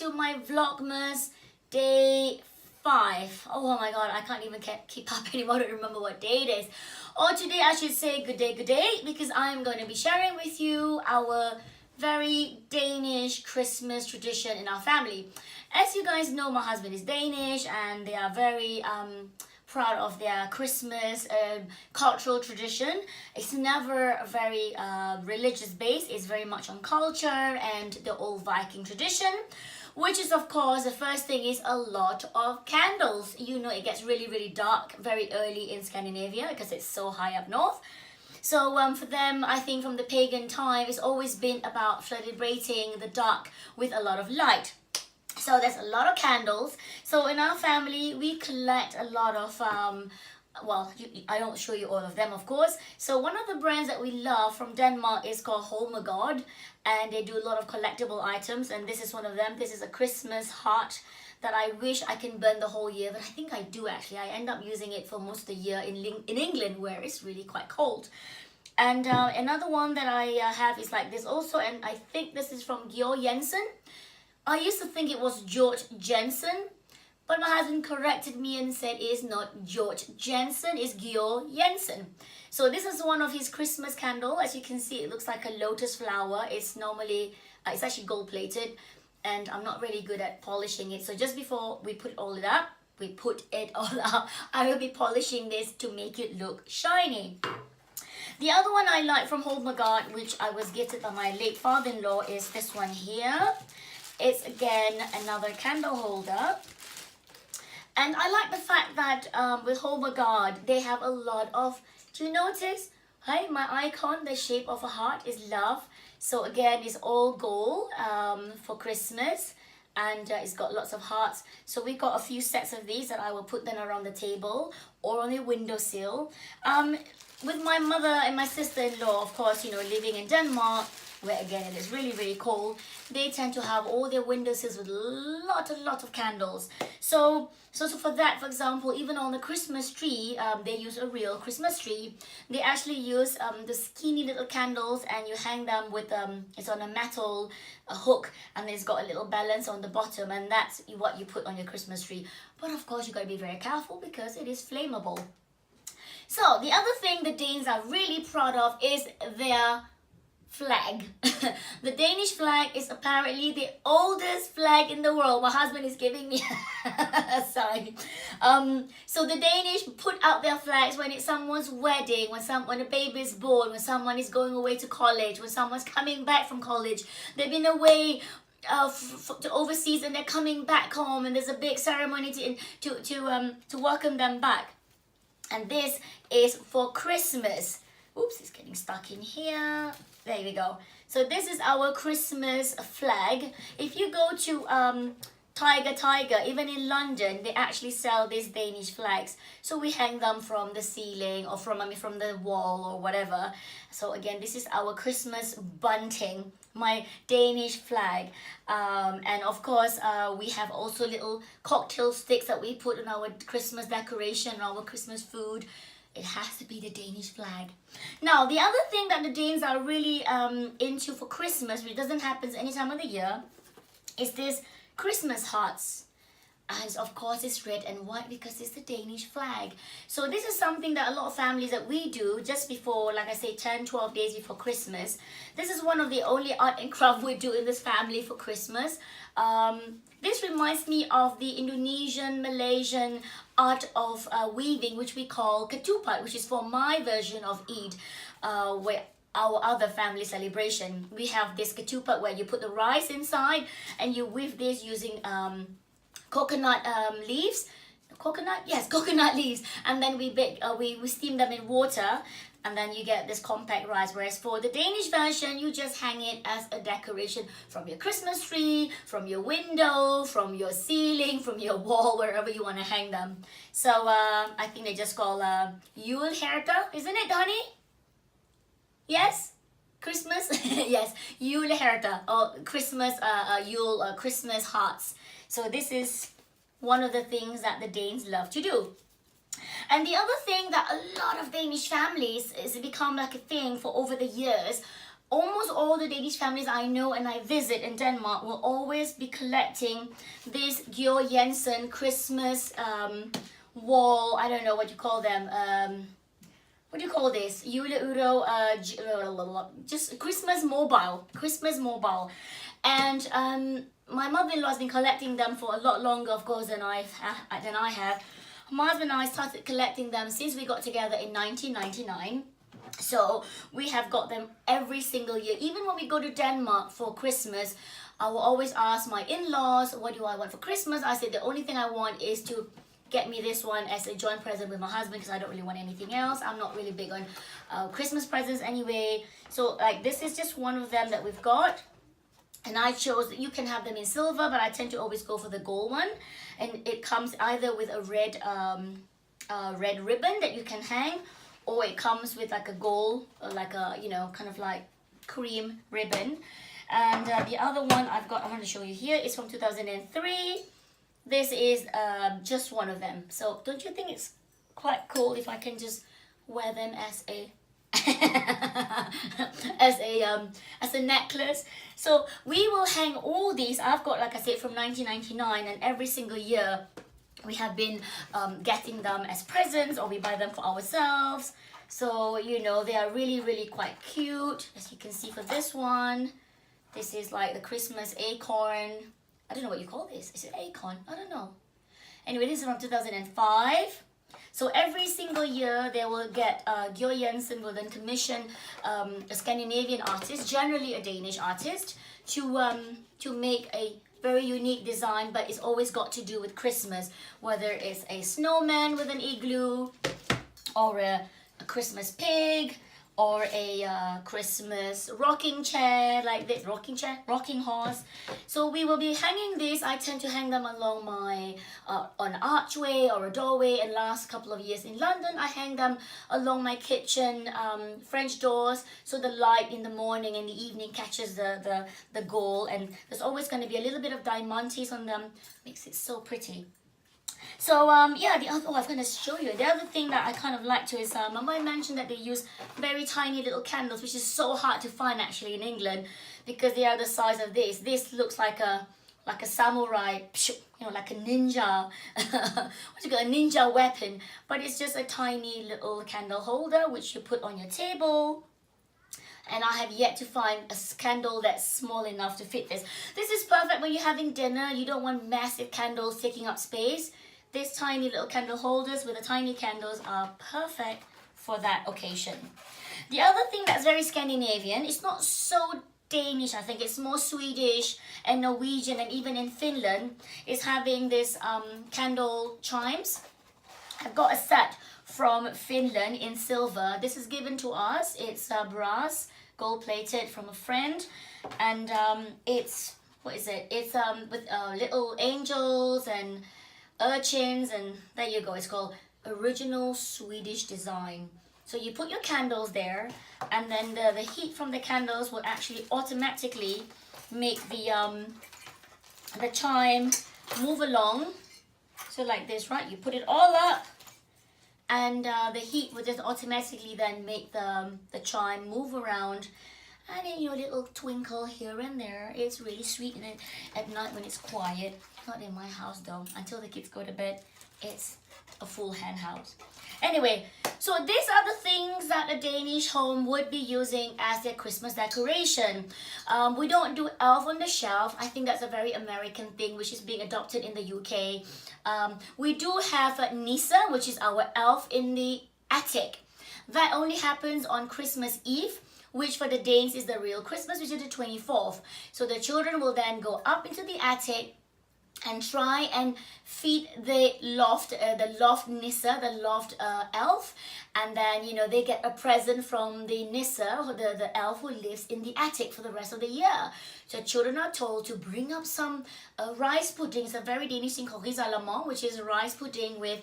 to my Vlogmas day 5. Oh my god, I can't even keep up anymore. I don't remember what day it is. Or today I should say good day, because I'm going to be sharing with you our very Danish Christmas tradition in our family. As you guys know, my husband is Danish and they are very proud of their Christmas cultural tradition. It's never very religious based. It's very much on culture and the old Viking tradition, which is of course the first thing is a lot of candles. You know, it gets really dark very early in Scandinavia because it's so high up north. So for them, I think from the pagan time, it's always been about celebrating the dark with a lot of light. So there's a lot of candles. So in our family, we collect a lot of, I don't show you all of them, of course. So one of the brands that we love from Denmark is called Holmegård, and they do a lot of collectible items, and this is one of them. This is a Christmas heart that I wish I can burn the whole year, but I think I do actually. I end up using it for most of the year in England, where it's really quite cold. And another one that I have is like this also, and I think this is from Georg Jensen. I used to think it was George Jensen, but my husband corrected me and said it's not George Jensen, it's Georg Jensen. So this is one of his Christmas candle. As you can see, it looks like a lotus flower. It's normally, it's actually gold plated, and I'm not really good at polishing it. So just before we put it all up, I will be polishing this to make it look shiny. The other one I like from Holmegård, which I was gifted by my late father-in-law, is this one here. It's again another candle holder. And I like the fact that with Holmegård, they have a lot of, do you notice? Hey, my icon, the shape of a heart is love. So again, it's all gold for Christmas. And it's got lots of hearts. So we got a few sets of these that I will put them around the table or on the windowsill. With my mother and my sister-in-law, of course, you know, living in Denmark, where again it is really cold, they tend to have all their windowsills with a lot of candles. So for that, for example, even on the Christmas tree, they use a real Christmas tree. They actually use the skinny little candles, and you hang them with it's on a metal hook, and it's got a little balance on the bottom, and that's what you put on your Christmas tree. But of course, you got to be very careful because it is flammable. So the other thing the Danes are really proud of is their flag. The Danish flag is apparently the oldest flag in the world. My husband is giving me a sign. So the Danish put out their flags when it's someone's wedding, when a baby is born, when someone is going away to college, when someone's coming back from college. They've been away to overseas and they're coming back home, and there's a big ceremony to welcome them back. And this is for Christmas. Oops, it's getting stuck in here. There we go. So this is our Christmas flag. If you go to Tiger, even in London, they actually sell these Danish flags. So we hang them from the ceiling or from the wall or whatever. So again, this is our Christmas bunting, my Danish flag. And of course, we have also little cocktail sticks that we put on our Christmas decoration, our Christmas food. It has to be the Danish flag. Now, the other thing that the Danes are really into for Christmas, which doesn't happen any time of the year, is this Christmas hearts. And of course, it's red and white because it's the Danish flag. So this is something that a lot of families that we do just before, like I say, 10-12 days before Christmas. This is one of the only art and craft we do in this family for Christmas. This reminds me of the Indonesian, Malaysian art of weaving, which we call ketupat, which is for my version of Eid, where our other family celebration. We have this ketupat where you put the rice inside and you weave this using coconut leaves. Coconut leaves, and then we steam them in water, and then you get this compact rice. Whereas for the Danish version, you just hang it as a decoration from your Christmas tree, from your window, from your ceiling, from your wall, wherever you want to hang them. So I think they just call julehærte, isn't it, Donnie? Yes? Christmas? Yes, julehærte, or Christmas, Christmas hearts. So this is one of the things that the Danes love to do. And the other thing that a lot of Danish families has become like a thing for over the years almost all the Danish families I know and I visit in Denmark will always be collecting this Georg Jensen Christmas wall. I don't know what you call them. What do you call this? Juleuro, just Christmas mobile. And my mother-in-law has been collecting them for a lot longer, of course, than I have. My husband and I started collecting them since we got together in 1999. So we have got them every single year. Even when we go to Denmark for Christmas, I will always ask my in-laws, what do I want for Christmas? I said the only thing I want is to get me this one as a joint present with my husband, because I don't really want anything else. I'm not really big on Christmas presents anyway. So like this is just one of them that we've got. And I chose that you can have them in silver, but I tend to always go for the gold one. And it comes either with a red ribbon that you can hang, or it comes with like a gold, or like a, you know, kind of like cream ribbon. And the other one I want to show you here is from 2003. This is just one of them. So don't you think it's quite cool if I can just wear them as a as a necklace? So we will hang all these. I've got, like I said, from 1999, and every single year we have been getting them as presents, or we buy them for ourselves. So, you know, they are really, really quite cute. As you can see for this one, this is like the Christmas acorn. I don't know what you call this. Is it acorn? I don't know. Anyway, this is from 2005. So every single year they will get, Georg Jensen will then commission a Scandinavian artist, generally a Danish artist, to make a very unique design, but it's always got to do with Christmas, whether it's a snowman with an igloo, or a Christmas pig, or a Christmas rocking chair, like this, rocking horse. So we will be hanging these. I tend to hang them along my, on an archway or a doorway, and last couple of years in London, I hang them along my kitchen French doors, so the light in the morning and the evening catches the gold, and there's always going to be a little bit of diamantes on them, makes it so pretty. So yeah, the other, I'm going to show you. The other thing that I kind of like to is, Mama mentioned that they use very tiny little candles, which is so hard to find actually in England, because they are the size of this. This looks like a samurai, you know, like a ninja, what you call a ninja weapon, but it's just a tiny little candle holder which you put on your table. And I have yet to find a candle that's small enough to fit this. This is perfect when you're having dinner. You don't want massive candles taking up space. These tiny little candle holders with the tiny candles are perfect for that occasion. The other thing that's very Scandinavian, it's not so Danish, I think it's more Swedish and Norwegian, and even in Finland, is having this candle chimes. I've got a set from Finland in silver. This is given to us. It's brass, gold plated from a friend, and it's, what is it? It's with little angels and urchins, and there you go. It's called Original Swedish Design. So you put your candles there, and then the heat from the candles will actually automatically make the chime move along. So like this, right? You put it all up, and the heat will just automatically then make the chime move around, and then your little twinkle here and there. It's really sweet, and at night when it's quiet. Not in my house though. Until the kids go to bed, it's a full hen house. Anyway, so these are the things that a Danish home would be using as their Christmas decoration. We don't do elf on the shelf. I think that's a very American thing, which is being adopted in the UK. We do have Nisse, which is our elf in the attic. That only happens on Christmas Eve, which for the Danes is the real Christmas, which is the 24th. So the children will then go up into the attic and try and feed the loft Nisse, the loft elf, and then, you know, they get a present from the Nisse, the elf who lives in the attic for the rest of the year. So children are told to bring up some rice pudding. It's a very Danish thing called risalamande, which is rice pudding with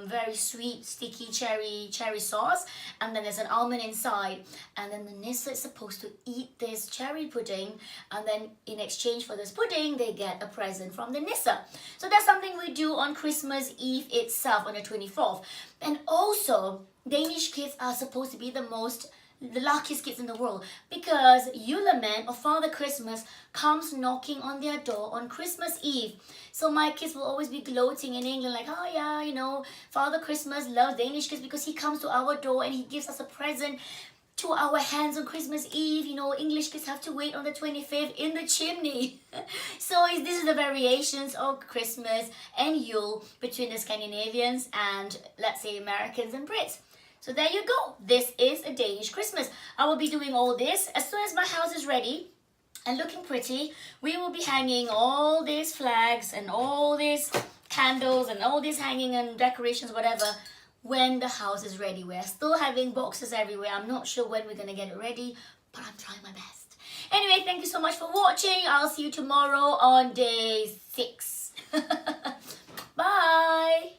very sweet, sticky cherry sauce, and then there's an almond inside. And then the Nisse is supposed to eat this cherry pudding, and then in exchange for this pudding, they get a present from the Nisse. So that's something we do on Christmas Eve itself, on the 24th. And also, Danish kids are supposed to be the most the luckiest kids in the world, because Yuleman or Father Christmas comes knocking on their door on Christmas Eve. So my kids will always be gloating in England like, oh yeah, you know, Father Christmas loves Danish kids because he comes to our door and he gives us a present to our hands on Christmas Eve. You know, English kids have to wait on the 25th in the chimney. So this is the variations of Christmas and Yule between the Scandinavians and, let's say, Americans and Brits. So there you go. This is a Danish Christmas. I will be doing all this. As soon as my house is ready and looking pretty, we will be hanging all these flags and all these candles and all these hanging and decorations, whatever, when the house is ready. We're still having boxes everywhere. I'm not sure when we're going to get it ready, but I'm trying my best. Anyway, thank you so much for watching. I'll see you tomorrow on day 6. Bye.